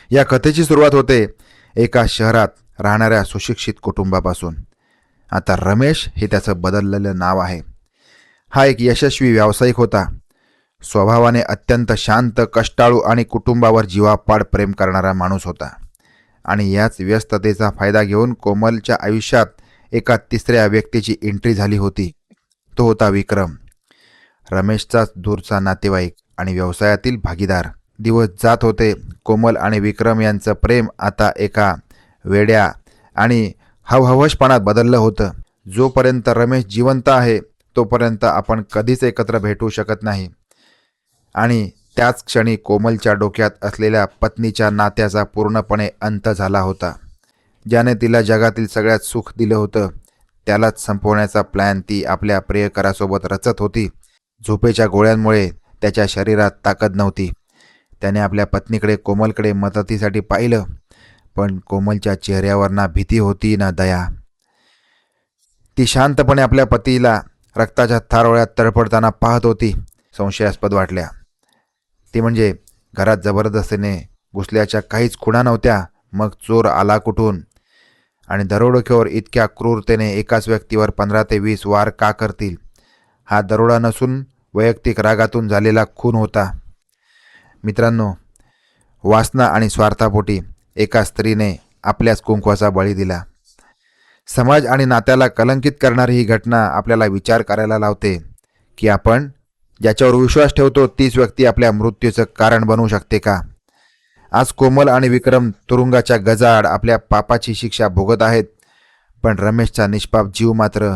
या कथेची सुरुवात होते एका शहरात राहणाऱ्या सुशिक्षित कुटुंबापासून. आता रमेश हे त्याचं बदललेलं नाव आहे. हा एक यशस्वी व्यावसायिक होता. स्वभावाने अत्यंत शांत, कष्टाळू आणि कुटुंबावर जीवापाड प्रेम करणारा माणूस होता. आणि याच व्यस्ततेचा फायदा घेऊन कोमलच्या आयुष्यात एका तिसऱ्या व्यक्तीची एंट्री झाली होती. तो होता विक्रम, रमेशचाच दूरचा नातेवाईक आणि व्यवसायातील भागीदार. दिवस जात होते. कोमल आणि विक्रम यांचं प्रेम आता एका वेड्या आणि हवहवशपणात बदललं होतं. जोपर्यंत रमेश जिवंत आहे तोपर्यंत आपण कधीच एकत्र भेटू शकत नाही. आणि त्याच क्षणी कोमलच्या डोक्यात असलेल्या पत्नीच्या नात्याचा पूर्णपणे अंत झाला होता. ज्याने तिला जगातील सगळ्यात सुख दिलं होतं त्यालाच संपवण्याचा प्लॅन ती आपल्या प्रियकरासोबत रचत होती. झोपेच्या गोळ्यांमुळे त्याच्या शरीरात ताकद नव्हती. त्याने आपल्या पत्नीकडे, कोमलकडे मदतीसाठी पाहिलं, पण कोमलच्या चेहऱ्यावर ना भीती होती ना दया. ती शांतपणे आपल्या पतीला रक्ताच्या थारोळ्यात तडफडताना पाहत होती. संशयास्पद वाटल्या. ती म्हणजे घरात जबरदस्तीने घुसल्याच्या काहीच खुणा नव्हत्या. मग चोर आला कुठून? आणि दरोडेखोर इतक्या क्रूरतेने एकाच व्यक्तीवर 15 ते 20 वार का करतील? हा दरोडा नसून वैयक्तिक रागातून झालेला खून होता. मित्रांनो, वासना आणि स्वार्थापोटी एका स्त्रीने आपल्याच कुंकवाचा बळी दिला. समाज आणि नात्याला कलंकित करणारी ही घटना आपल्याला विचार करायला लावते की आपण ज्याच्यावर विश्वास ठेवतो तीच व्यक्ती आपल्या मृत्यूचं कारण बनवू शकते का? आज कोमल आणि विक्रम तुरुंगाच्या गजाआड आपल्या पापाची शिक्षा भोगत आहेत, पण रमेशचा निष्पाप जीव मात्र